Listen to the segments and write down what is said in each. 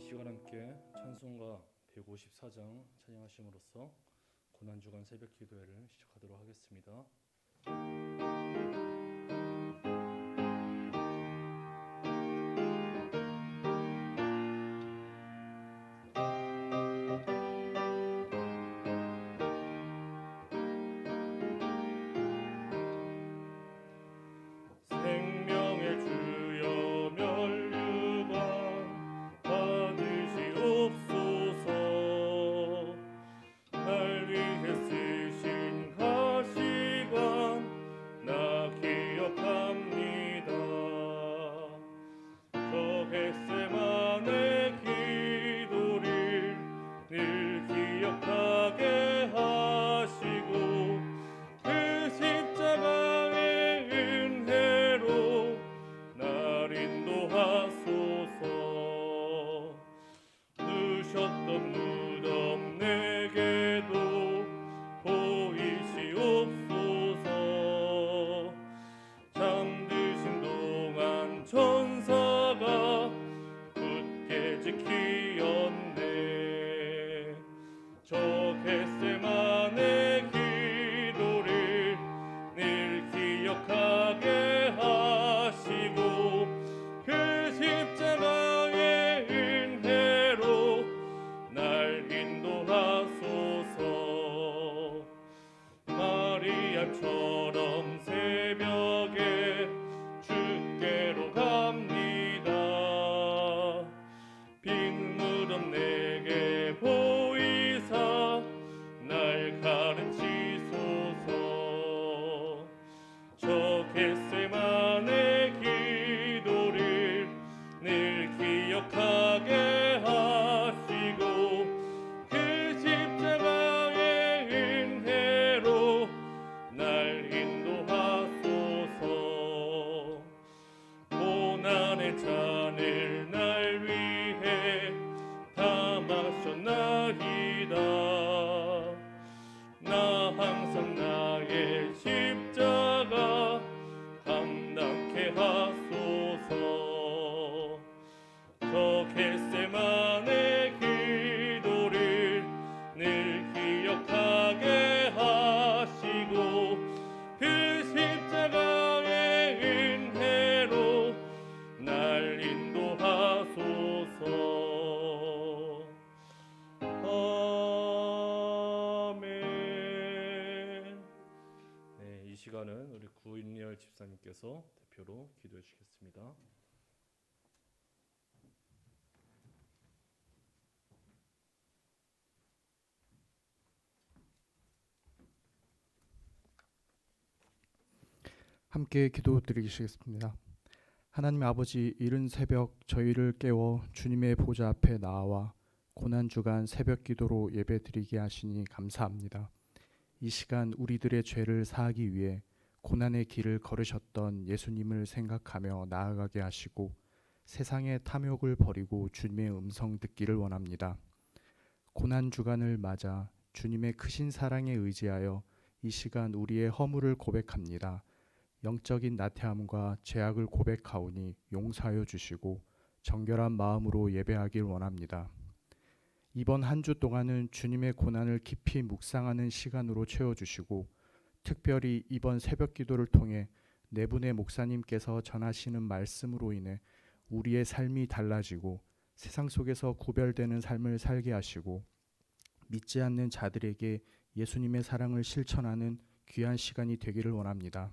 시간 함께 찬송가 154장 찬양하심으로써 고난주간 새벽 기도회를 시작하도록 하겠습니다. 생명의 주여 면류관 받으시옵소서. 날 위해 쓰신 가시관 나 기억합니다. 저 겟세마네 기도를 늘 기억하게 하시고 그 십자가의 은혜로 날 인도하소서. 누셨던 무덤 내게도 보이시옵소서. 잠드신 동안 천사가 굳게 지키었네. 저 겟세마네 기도를 늘 기억하게 하시고 그 십자가의 은혜로 날 인도하소서. 마리아처럼 새벽에 주께로 갑니다. 빈 무덤 내게 보이사 날 가르치소서. 저 겟세마네 기도를 늘 기억하게 하시고 그 십자가의 은혜로 날 인도하소서. 고난의 잔을 날 위해 다 마셨나이다. 나 항상 나의 십자가 감당케 하소서. 저 겟세마네 기도를 늘 기억하게 하시고 그 십자가의 은혜로 날 인도하소서. 아멘. 네, 이 시간은 우리 구인열 집사님께서 대표로 기도해 주시겠습니다. 함께 기도드리시겠습니다. 하나님 아버지, 이른 새벽 저희를 깨워 주님의 보좌 앞에 나와 고난주간 새벽 기도로 예배드리게 하시니 감사합니다. 이 시간 우리들의 죄를 사하기 위해 고난의 길을 걸으셨던 예수님을 생각하며 나아가게 하시고 세상의 탐욕을 버리고 주님의 음성 듣기를 원합니다. 고난주간을 맞아 주님의 크신 사랑에 의지하여 이 시간 우리의 허물을 고백합니다. 영적인 나태함과 죄악을 고백하오니 용서하여 주시고 정결한 마음으로 예배하길 원합니다. 이번 한 주 동안은 주님의 고난을 깊이 묵상하는 시간으로 채워주시고 특별히 이번 새벽 기도를 통해 네 분의 목사님께서 전하시는 말씀으로 인해 우리의 삶이 달라지고 세상 속에서 구별되는 삶을 살게 하시고 믿지 않는 자들에게 예수님의 사랑을 실천하는 귀한 시간이 되기를 원합니다.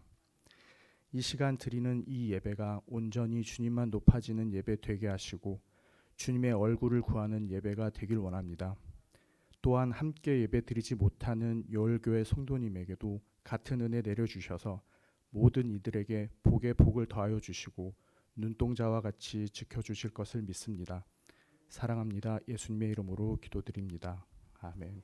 이 시간 드리는 이 예배가 온전히 주님만 높아지는 예배 되게 하시고 주님의 얼굴을 구하는 예배가 되길 원합니다. 또한 함께 예배 드리지 못하는 요울교회 성도님에게도 같은 은혜 내려주셔서 모든 이들에게 복에 복을 더하여 주시고 눈동자와 같이 지켜주실 것을 믿습니다. 사랑합니다. 예수님의 이름으로 기도드립니다. 아멘.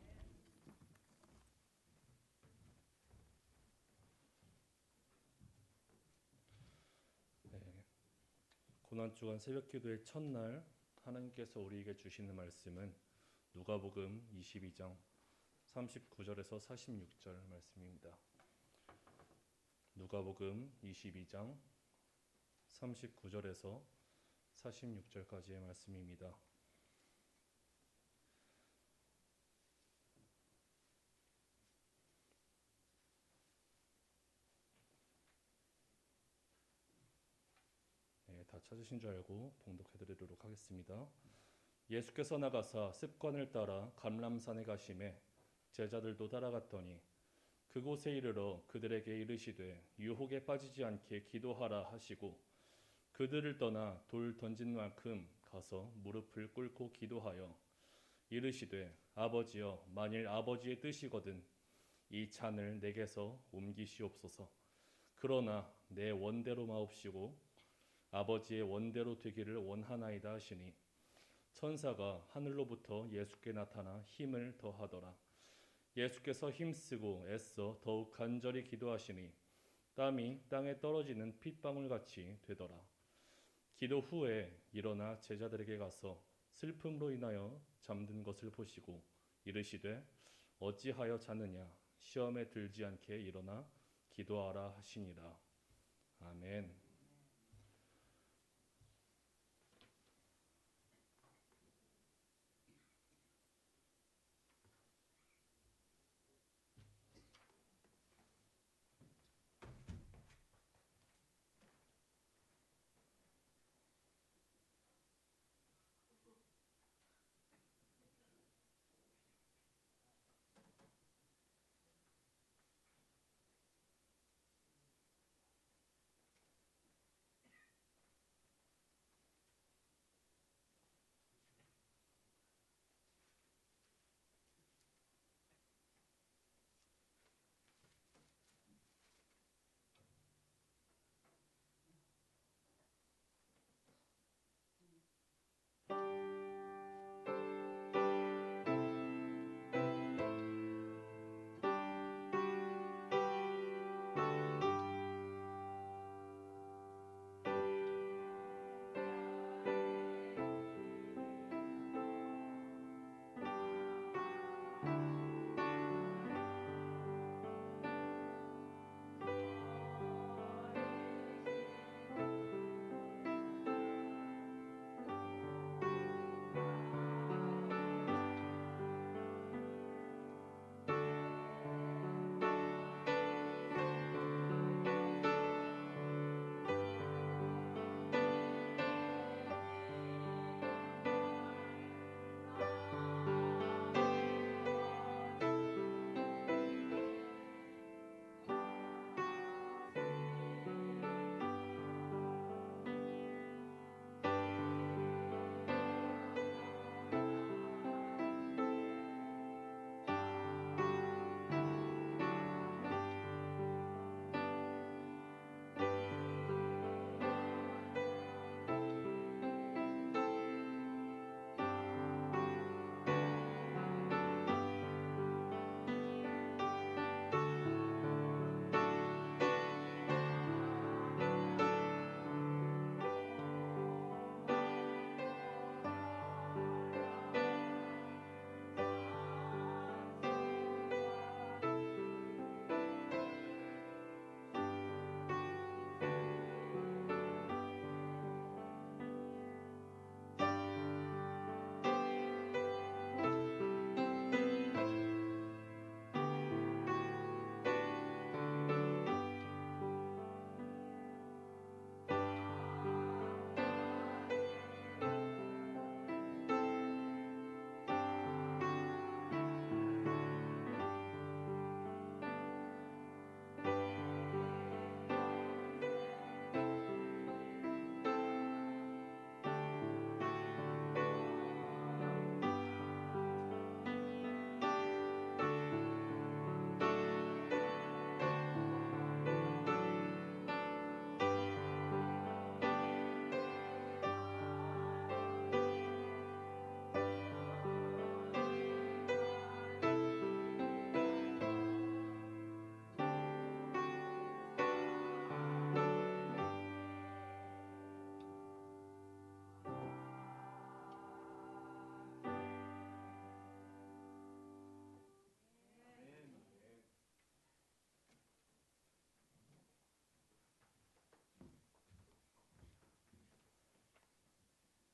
고난주간 새벽 기도의 첫날 하나님께서 우리에게 주시는 말씀은 누가복음 22장 39절에서 46절 말씀입니다. 누가복음 22장 39절에서 46절까지의 말씀입니다. 찾으신 줄 알고 봉독해드리도록 하겠습니다. 예수께서 나가사 습관을 따라 감람산에 가심에 제자들도 따라갔더니 그곳에 이르러 그들에게 이르시되 유혹에 빠지지 않게 기도하라 하시고 그들을 떠나 돌 던진 만큼 가서 무릎을 꿇고 기도하여 이르시되 아버지여 만일 아버지의 뜻이거든 이 잔을 내게서 옮기시옵소서. 그러나 내 원대로 마옵시고 아버지의 원대로 되기를 원하나이다 하시니 천사가 하늘로부터 예수께 나타나 힘을 더하더라. 예수께서 힘쓰고 애써 더욱 간절히 기도하시니 땀이 땅에 떨어지는 핏방울 같이 되더라. 기도 후에 일어나 제자들에게 가서 슬픔으로 인하여 잠든 것을 보시고 이르시되 어찌하여 자느냐 시험에 들지 않게 일어나 기도하라 하시니라. 아멘.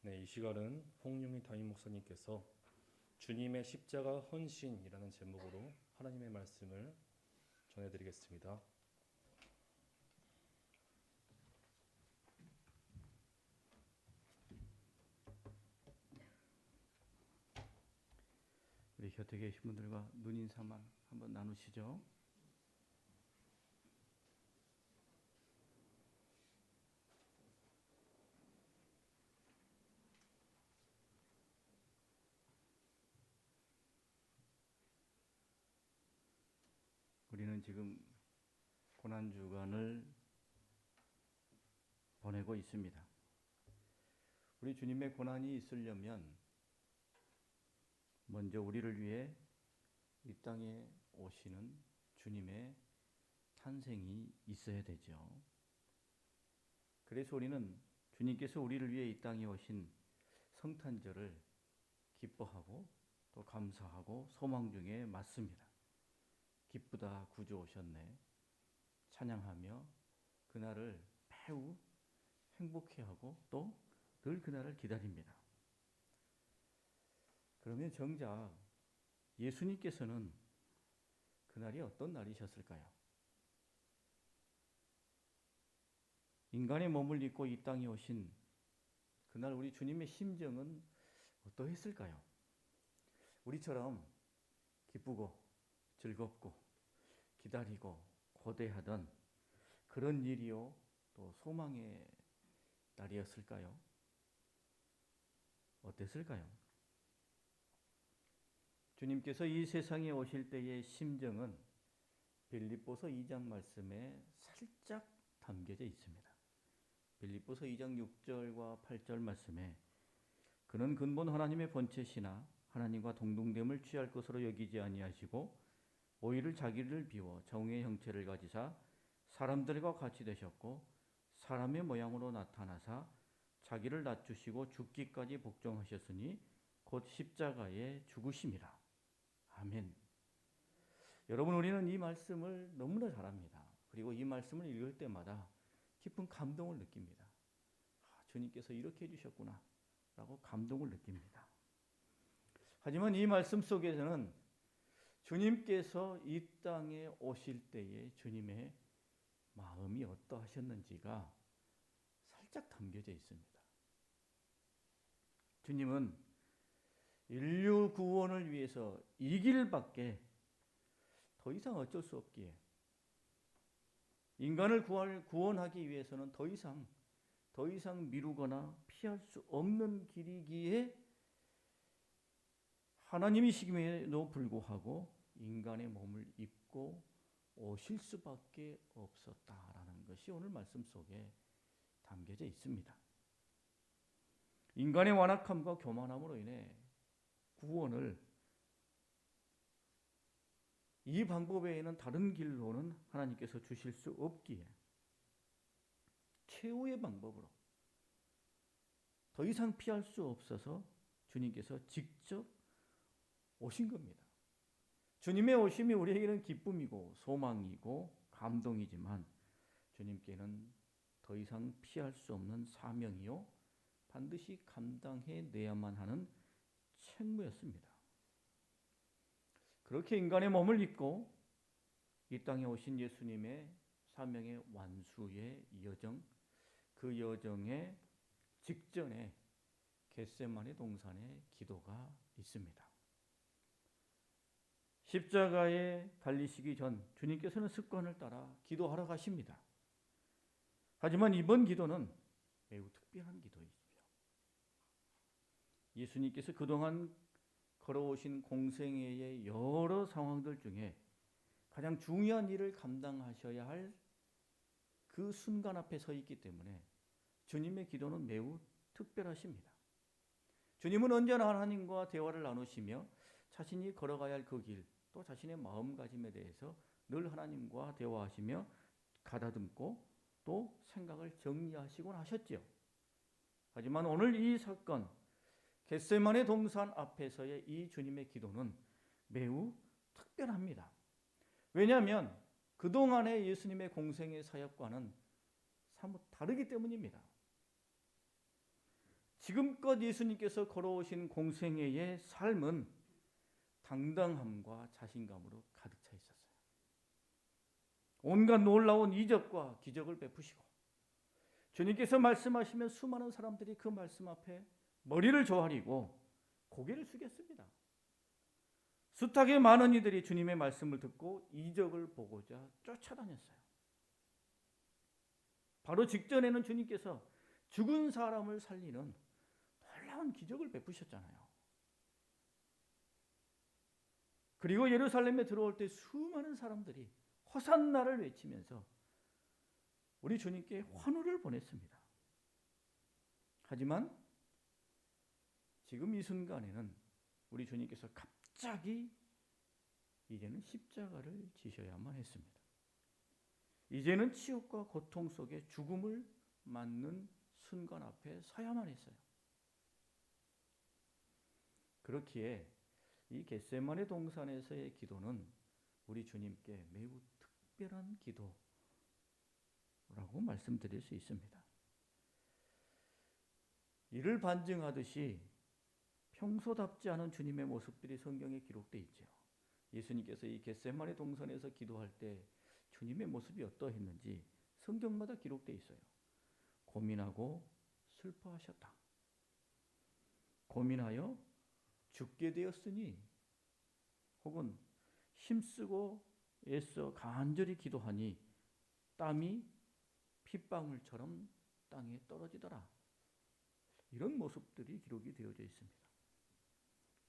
네, 이 시간은 홍용희 담임 목사님께서 주님의 십자가 헌신이라는 제목으로 하나님의 말씀을 전해드리겠습니다. 우리 곁에 계신 분들과 눈인사만 한번 나누시죠. 우리는 지금 고난주간을 보내고 있습니다. 우리 주님의 고난이 있으려면 먼저 우리를 위해 이 땅에 오시는 주님의 탄생이 있어야 되죠. 그래서 우리는 주님께서 우리를 위해 이 땅에 오신 성탄절을 기뻐하고 또 감사하고 소망 중에 맞습니다. 기쁘다 구주 오셨네 찬양하며 그날을 매우 행복해하고 또 늘 그날을 기다립니다. 그러면 정작 예수님께서는 그날이 어떤 날이셨을까요? 인간의 몸을 입고 이 땅에 오신 그날 우리 주님의 심정은 어떠했을까요? 우리처럼 기쁘고 즐겁고 기다리고 고대하던 그런 일이요 또 소망의 날이었을까요? 어땠을까요? 주님께서 이 세상에 오실 때의 심정은 빌립보서 2장 말씀에 살짝 담겨져 있습니다. 빌립보서 2장 6절과 8절 말씀에 그는 근본 하나님의 본체시나 하나님과 동등됨을 취할 것으로 여기지 아니하시고 오히려 자기를 비워 정의 형체를 가지사 사람들과 같이 되셨고 사람의 모양으로 나타나사 자기를 낮추시고 죽기까지 복종하셨으니 곧 십자가에 죽으심이라. 아멘. 여러분 우리는 이 말씀을 너무나 잘 압니다. 그리고 이 말씀을 읽을 때마다 깊은 감동을 느낍니다. 주님께서 이렇게 해주셨구나 라고 감동을 느낍니다. 하지만 이 말씀 속에서는 주님께서 이 땅에 오실 때의 주님의 마음이 어떠하셨는지가 살짝 담겨져 있습니다. 주님은 인류 구원을 위해서 이 길밖에 더 이상 어쩔 수 없기에 인간을 구원하기 위해서는 더 이상 미루거나 피할 수 없는 길이기에 하나님이시임에도 불구하고 인간의 몸을 입고 오실 수밖에 없었다라는 것이 오늘 말씀 속에 담겨져 있습니다. 인간의 완악함과 교만함으로 인해 구원을 이 방법 외에는 다른 길로는 하나님께서 주실 수 없기에 최후의 방법으로 더 이상 피할 수 없어서 주님께서 직접 오신 겁니다. 주님의 오심이 우리에게는 기쁨이고 소망이고 감동이지만 주님께는 더 이상 피할 수 없는 사명이요 반드시 감당해내야만 하는 책무였습니다. 그렇게 인간의 몸을 입고 이 땅에 오신 예수님의 사명의 완수의 여정, 그 여정의 직전에 겟세마네 동산의 기도가 있습니다. 십자가에 달리시기 전 주님께서는 습관을 따라 기도하러 가십니다. 하지만 이번 기도는 매우 특별한 기도이죠. 예수님께서 그동안 걸어오신 공생애의 여러 상황들 중에 가장 중요한 일을 감당하셔야 할 그 순간 앞에 서 있기 때문에 주님의 기도는 매우 특별하십니다. 주님은 언제나 하나님과 대화를 나누시며 자신이 걸어가야 할 그 길, 또 자신의 마음가짐에 대해서 늘 하나님과 대화하시며 가다듬고 또 생각을 정리하시곤 하셨지요. 하지만 오늘 이 사건, 겟세마네 동산 앞에서의 이 주님의 기도는 매우 특별합니다. 왜냐하면 그동안의 예수님의 공생의 사역과는 사뭇 다르기 때문입니다. 지금껏 예수님께서 걸어오신 공생애의 삶은 당당함과 자신감으로 가득 차 있었어요. 온갖 놀라운 이적과 기적을 베푸시고 주님께서 말씀하시면 수많은 사람들이 그 말씀 앞에 머리를 조아리고 고개를 숙였습니다. 숱하게 많은 이들이 주님의 말씀을 듣고 이적을 보고자 쫓아다녔어요. 바로 직전에는 주님께서 죽은 사람을 살리는 놀라운 기적을 베푸셨잖아요. 그리고 예루살렘에 들어올 때 수많은 사람들이 호산나를 외치면서 우리 주님께 환호를 보냈습니다. 하지만 지금 이 순간에는 우리 주님께서 갑자기 이제는 십자가를 지셔야만 했습니다. 이제는 치욕과 고통 속에 죽음을 맞는 순간 앞에 서야만 했어요. 그렇기에 이 겟세마네 동산에서의 기도는 우리 주님께 매우 특별한 기도라고 말씀드릴 수 있습니다. 이를 반증하듯이 평소답지 않은 주님의 모습들이 성경에 기록되어 있죠. 예수님께서 이 겟세마네 동산에서 기도할 때 주님의 모습이 어떠했는지 성경마다 기록되어 있어요. 고민하고 슬퍼하셨다. 고민하여 죽게 되었으니, 혹은 힘쓰고 애써 간절히 기도하니 땀이 핏방울처럼 땅에 떨어지더라. 이런 모습들이 기록이 되어져 있습니다.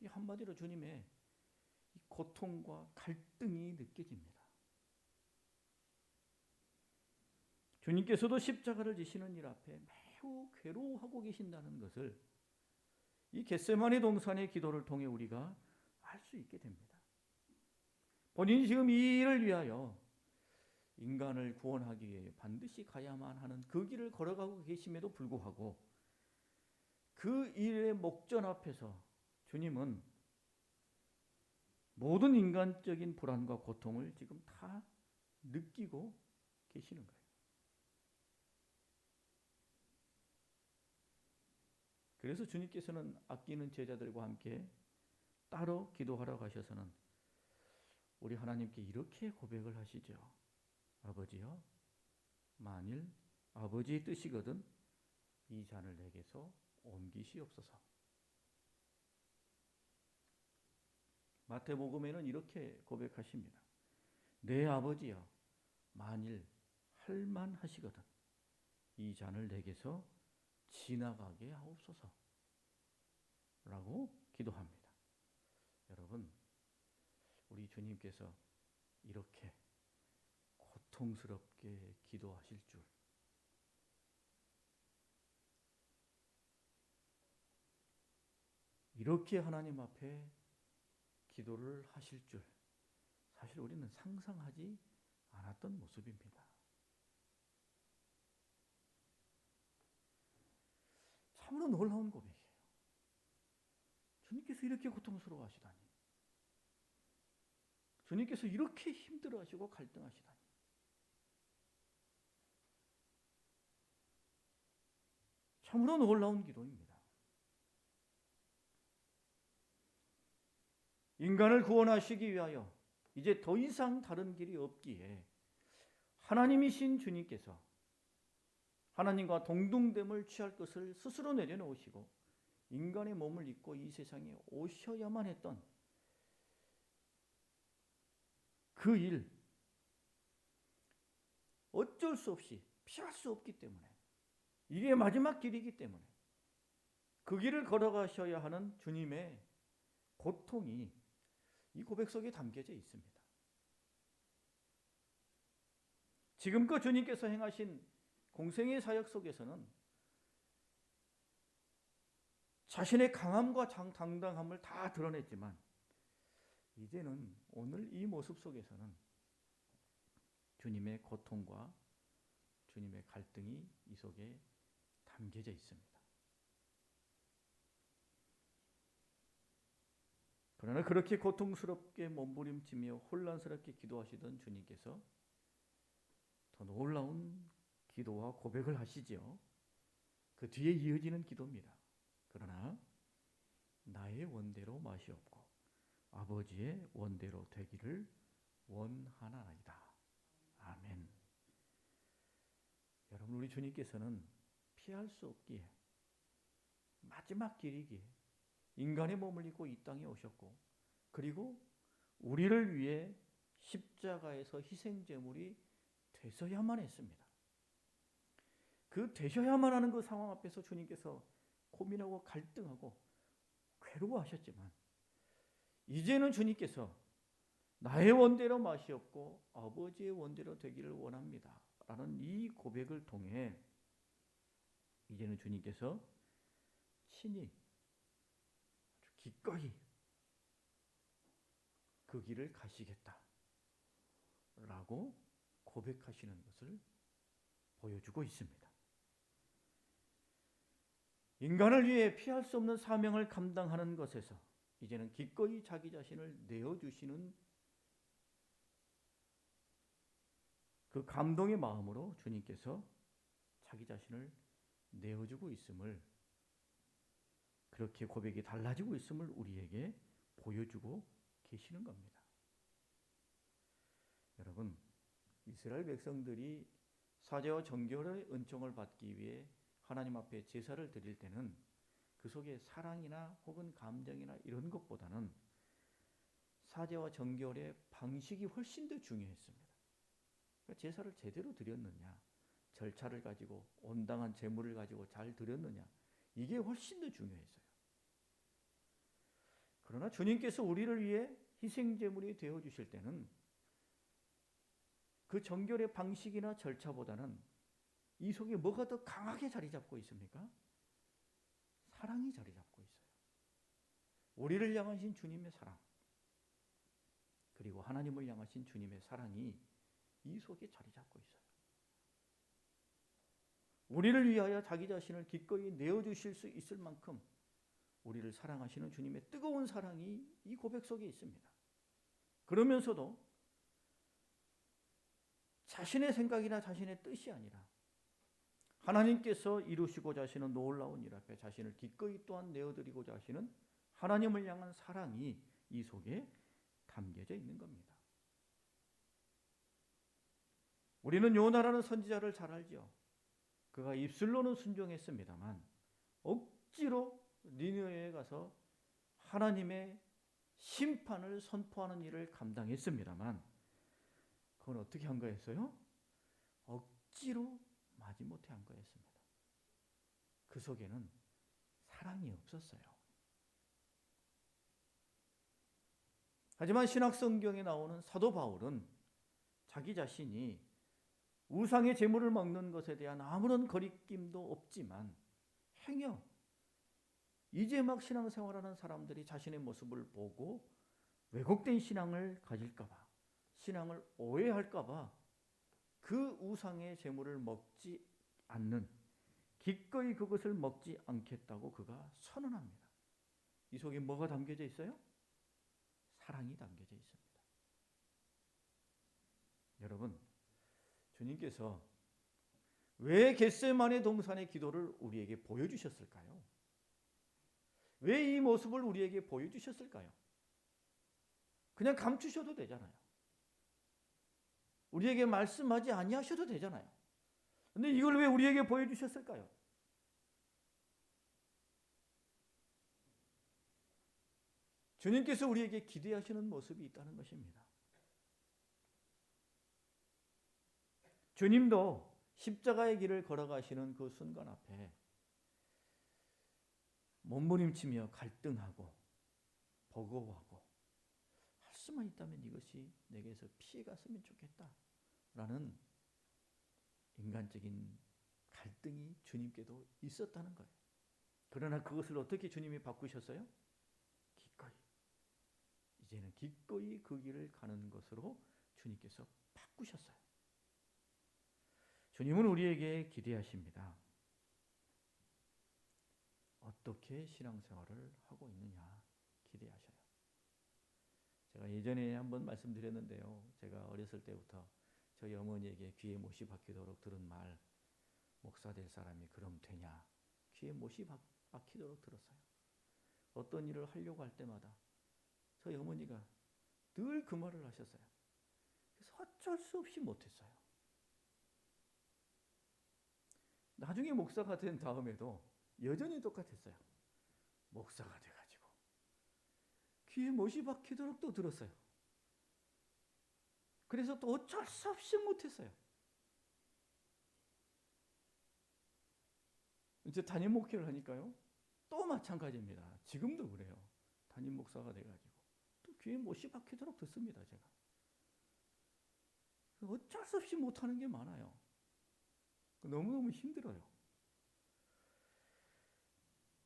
이 한마디로 주님의 이 고통과 갈등이 느껴집니다. 주님께서도 십자가를 지시는 일 앞에 매우 괴로워하고 계신다는 것을 이 겟세마네 동산의 기도를 통해 우리가 알 수 있게 됩니다. 본인이 지금 이 일을 위하여 인간을 구원하기 위해 반드시 가야만 하는 그 길을 걸어가고 계심에도 불구하고 그 일의 목전 앞에서 주님은 모든 인간적인 불안과 고통을 지금 다 느끼고 계시는 거예요. 그래서 주님께서는 아끼는 제자들과 함께 따로 기도하러 가셔서는 우리 하나님께 이렇게 고백을 하시죠. 아버지여, 만일 아버지의 뜻이거든 이 잔을 내게서 옮기시옵소서. 마태복음에는 이렇게 고백하십니다. 내 아버지여, 만일 할만하시거든 이 잔을 내게서 지나가게 하옵소서 라고 기도합니다. 여러분, 우리 주님께서 이렇게 고통스럽게 기도하실 줄, 이렇게 하나님 앞에 기도를 하실 줄 사실 우리는 상상하지 않았던 모습입니다. 참으로 놀라운 고백이에요. 주님께서 이렇게 고통스러워 하시다니, 주님께서 이렇게 힘들어 하시고 갈등하시다니, 참으로 놀라운 기도입니다. 인간을 구원하시기 위하여 이제 더 이상 다른 길이 없기에 하나님이신 주님께서 하나님과 동등됨을 취할 것을 스스로 내려놓으시고 인간의 몸을 입고 이 세상에 오셔야만 했던 그 일, 어쩔 수 없이 피할 수 없기 때문에, 이게 마지막 길이기 때문에 그 길을 걸어가셔야 하는 주님의 고통이 이 고백 속에 담겨져 있습니다. 지금껏 주님께서 행하신 공생의 사역 속에서는 자신의 강함과 당당함을 다 드러냈지만 이제는 오늘 이 모습 속에서는 주님의 고통과 주님의 갈등이 이 속에 담겨져 있습니다. 그러나 그렇게 고통스럽게 몸부림치며 혼란스럽게 기도하시던 주님께서 더 놀라운 기도와 고백을 하시지요. 그 뒤에 이어지는 기도입니다. 그러나 나의 원대로 마시옵고 아버지의 원대로 되기를 원하나이다. 아멘. 여러분, 우리 주님께서는 피할 수 없기에 마지막 길이기에 인간의 몸을 입고 이 땅에 오셨고, 그리고 우리를 위해 십자가에서 희생제물이 되셔야만 했습니다. 그 되셔야만 하는 그 상황 앞에서 주님께서 고민하고 갈등하고 괴로워하셨지만 이제는 주님께서 나의 원대로 마시옵고 아버지의 원대로 되기를 원합니다 라는 이 고백을 통해 이제는 주님께서 친히 아주 기꺼이 그 길을 가시겠다 라고 고백하시는 것을 보여주고 있습니다. 인간을 위해 피할 수 없는 사명을 감당하는 것에서 이제는 기꺼이 자기 자신을 내어주시는 그 감동의 마음으로 주님께서 자기 자신을 내어주고 있음을, 그렇게 고백이 달라지고 있음을 우리에게 보여주고 계시는 겁니다. 여러분, 이스라엘 백성들이 사제와 정결의 은총을 받기 위해 하나님 앞에 제사를 드릴 때는 그 속에 사랑이나 혹은 감정이나 이런 것보다는 사제와 정결의 방식이 훨씬 더 중요했습니다. 그러니까 제사를 제대로 드렸느냐, 절차를 가지고 온당한 제물을 가지고 잘 드렸느냐, 이게 훨씬 더 중요했어요. 그러나 주님께서 우리를 위해 희생제물이 되어주실 때는 그 정결의 방식이나 절차보다는 이 속에 뭐가 더 강하게 자리 잡고 있습니까? 사랑이 자리 잡고 있어요. 우리를 향하신 주님의 사랑, 그리고 하나님을 향하신 주님의 사랑이 이 속에 자리 잡고 있어요. 우리를 위하여 자기 자신을 기꺼이 내어주실 수 있을 만큼 우리를 사랑하시는 주님의 뜨거운 사랑이 이 고백 속에 있습니다. 그러면서도 자신의 생각이나 자신의 뜻이 아니라 하나님께서 이루시고자 하시는 놀라운 일 앞에 자신을 기꺼이 또한 내어드리고자 하시는 하나님을 향한 사랑이 이 속에 담겨져 있는 겁니다. 우리는 요나라는 선지자를 잘 알죠. 그가 입술로는 순종했습니다만 억지로 니느웨에 가서 하나님의 심판을 선포하는 일을 감당했습니다만 그건 어떻게 한 거였어요? 억지로 마지못해 한 거였습니다. 그 속에는 사랑이 없었어요. 하지만 신약 성경에 나오는 사도 바울은 자기 자신이 우상의 제물을 먹는 것에 대한 아무런 거리낌도 없지만 행여 이제 막 신앙생활하는 사람들이 자신의 모습을 보고 왜곡된 신앙을 가질까 봐, 신앙을 오해할까 봐 그 우상의 제물을 먹지 않는, 기꺼이 그것을 먹지 않겠다고 그가 선언합니다. 이 속에 뭐가 담겨져 있어요? 사랑이 담겨져 있습니다. 여러분, 주님께서 왜 겟세마네 동산의 기도를 우리에게 보여주셨을까요? 왜 이 모습을 우리에게 보여주셨을까요? 그냥 감추셔도 되잖아요. 우리에게 말씀하지 아니하셔도 되잖아요. 근데 이걸 왜 우리에게 보여주셨을까요? 주님께서 우리에게 기대하시는 모습이 있다는 것입니다. 주님도 십자가의 길을 걸어가시는 그 순간 앞에 몸부림치며 갈등하고 버거워하고 할 수만 있다면 이것이 내게서 피해갔으면 좋겠다 라는 인간적인 갈등이 주님께도 있었다는 거예요. 그러나 그것을 어떻게 주님이 바꾸셨어요? 기꺼이, 이제는 기꺼이 그 길을 가는 것으로 주님께서 바꾸셨어요. 주님은 우리에게 기대하십니다. 어떻게 신앙생활을 하고 있느냐 기대하셔요. 제가 예전에 한번 말씀드렸는데요. 제가 어렸을 때부터 저희 어머니에게 귀에 못이 박히도록 들은 말, 목사 될 사람이 그럼 되냐, 귀에 못이 박히도록 들었어요. 어떤 일을 하려고 할 때마다 저희 어머니가 늘 그 말을 하셨어요. 그래서 어쩔 수 없이 못했어요. 나중에 목사가 된 다음에도 여전히 똑같았어요. 목사가 돼가지고 귀에 못이 박히도록 또 들었어요. 그래서 또 어쩔 수 없이 못했어요. 이제 담임 목회를 하니까요. 또 마찬가지입니다. 지금도 그래요. 담임 목사가 돼가지고 또 귀에 못이 박히도록 듣습니다. 제가 어쩔 수 없이 못하는 게 많아요. 너무너무 힘들어요.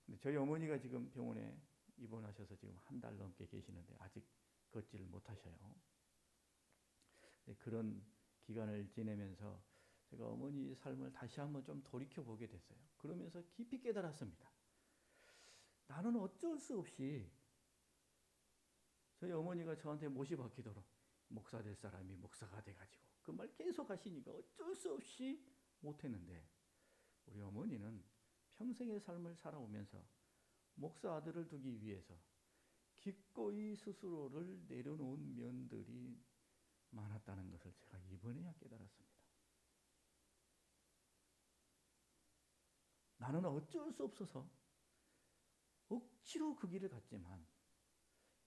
근데 저희 어머니가 지금 병원에 입원하셔서 지금 한 달 넘게 계시는데 아직 걷지를 못하셔요. 그런 기간을 지내면서 제가 어머니 삶을 다시 한번 좀 돌이켜보게 됐어요. 그러면서 깊이 깨달았습니다. 나는 어쩔 수 없이 저희 어머니가 저한테 못이 박히도록 목사 될 사람이 목사가 돼가지고 그 말 계속 하시니까 어쩔 수 없이 못했는데 우리 어머니는 평생의 삶을 살아오면서 목사 아들을 두기 위해서 기꺼이 스스로를 내려놓은 면들이 많았다는 것을 제가 이번에야 깨달았습니다. 나는 어쩔 수 없어서 억지로 그 길을 갔지만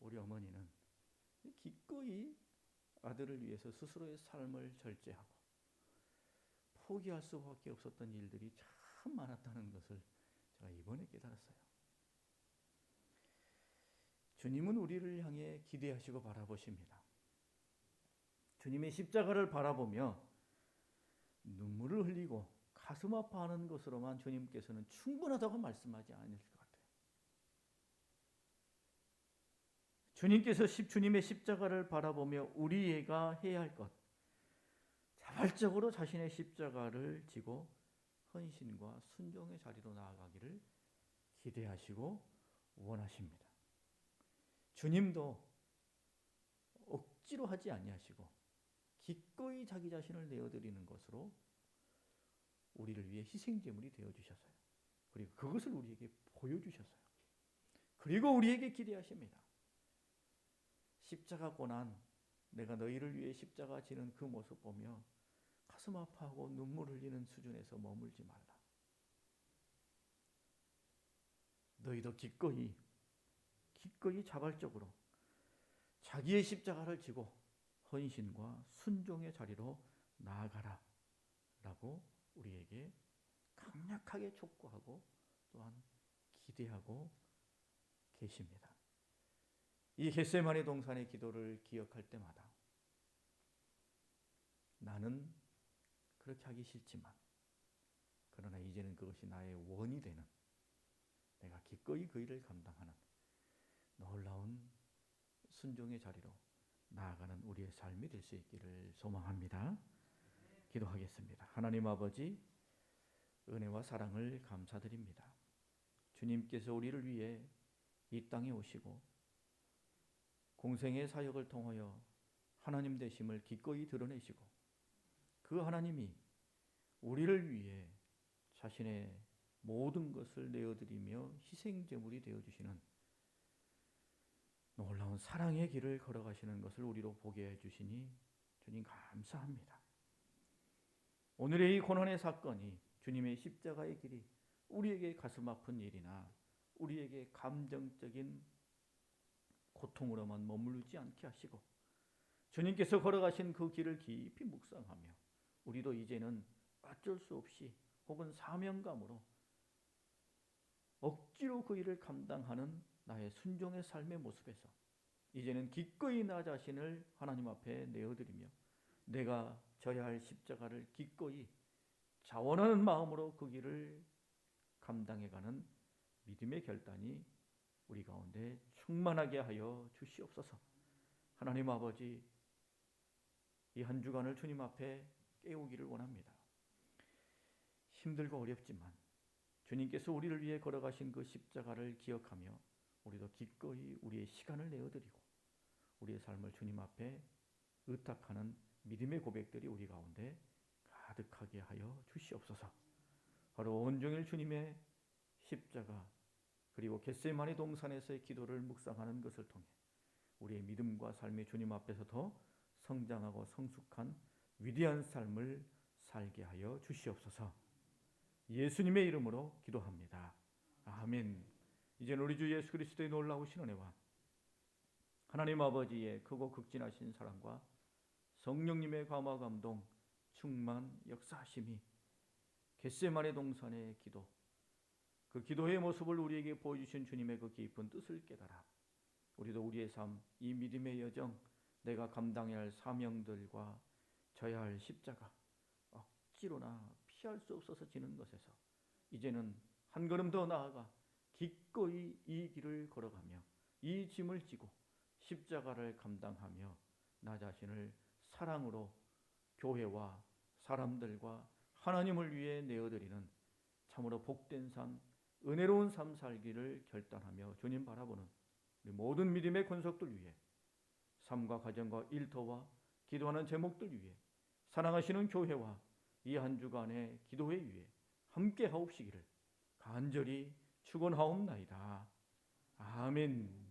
우리 어머니는 기꺼이 아들을 위해서 스스로의 삶을 절제하고 포기할 수밖에 없었던 일들이 참 많았다는 것을 제가 이번에 깨달았어요. 주님은 우리를 향해 기대하시고 바라보십니다. 주님의 십자가를 바라보며 눈물을 흘리고 가슴 아파하는 것으로만 주님께서는 충분하다고 말씀하지 않을 것 같아요. 주님께서 주님의 십자가를 바라보며 우리가 해야 할 것, 자발적으로 자신의 십자가를 지고 헌신과 순종의 자리로 나아가기를 기대하시고 원하십니다. 주님도 억지로 하지 아니하시고 기꺼이 자기 자신을 내어드리는 것으로 우리를 위해 희생제물이 되어주셨어요. 그리고 그것을 우리에게 보여주셨어요. 그리고 우리에게 기대하십니다. 십자가 고난, 내가 너희를 위해 십자가 지는 그 모습 보며 가슴 아파하고 눈물 흘리는 수준에서 머물지 말라. 너희도 기꺼이 자발적으로 자기의 십자가를 지고 헌신과 순종의 자리로 나아가라 라고 우리에게 강력하게 촉구하고 또한 기대하고 계십니다. 이 겟세마네 동산의 기도를 기억할 때마다 나는 그렇게 하기 싫지만 그러나 이제는 그것이 나의 원이 되는, 내가 기꺼이 그 일을 감당하는 놀라운 순종의 자리로 나아가는 우리의 삶이 될 수 있기를 소망합니다. 기도하겠습니다. 하나님 아버지, 은혜와 사랑을 감사드립니다. 주님께서 우리를 위해 이 땅에 오시고 공생의 사역을 통하여 하나님 되심을 기꺼이 드러내시고 그 하나님이 우리를 위해 자신의 모든 것을 내어드리며 희생제물이 되어주시는 놀라운 사랑의 길을 걸어가시는 것을 우리로 보게 해주시니 주님 감사합니다. 오늘의 이 고난의 사건이 주님의 십자가의 길이 우리에게 가슴 아픈 일이나 우리에게 감정적인 고통으로만 머무르지 않게 하시고 주님께서 걸어가신 그 길을 깊이 묵상하며 우리도 이제는 어쩔 수 없이 혹은 사명감으로 억지로 그 일을 감당하는 나의 순종의 삶의 모습에서 이제는 기꺼이 나 자신을 하나님 앞에 내어드리며 내가 져야 할 십자가를 기꺼이 자원하는 마음으로 그 길을 감당해가는 믿음의 결단이 우리 가운데 충만하게 하여 주시옵소서. 하나님 아버지, 이 한 주간을 주님 앞에 깨우기를 원합니다. 힘들고 어렵지만 주님께서 우리를 위해 걸어가신 그 십자가를 기억하며 우리도 기꺼이 우리의 시간을 내어드리고 우리의 삶을 주님 앞에 의탁하는 믿음의 고백들이 우리 가운데 가득하게 하여 주시옵소서. 바로 온종일 주님의 십자가 그리고 겟세마네 동산에서의 기도를 묵상하는 것을 통해 우리의 믿음과 삶이 주님 앞에서 더 성장하고 성숙한 위대한 삶을 살게 하여 주시옵소서. 예수님의 이름으로 기도합니다. 아멘. 이제는 우리 주 예수 그리스도의 놀라우신 은혜와 하나님 아버지의 크고 극진하신 사랑과 성령님의 감화 감동 충만 역사하심이 겟세마네 동산의 기도, 그 기도의 모습을 우리에게 보여주신 주님의 그 깊은 뜻을 깨달아 우리도 우리의 삶, 이 믿음의 여정, 내가 감당해야 할 사명들과 져야 할 십자가, 억지로나 피할 수 없어서 지는 것에서 이제는 한 걸음 더 나아가 기꺼이 이 길을 걸어가며 이 짐을 지고 십자가를 감당하며 나 자신을 사랑으로 교회와 사람들과 하나님을 위해 내어드리는 참으로 복된 삶, 은혜로운 삶 살기를 결단하며 주님 바라보는 우리 모든 믿음의 권속들 위해 삶과 가정과 일터와 기도하는 제목들 위해 사랑하시는 교회와 이 한 주간의 기도회 위해 함께 하옵시기를 간절히 축원하옵나이다. 아멘.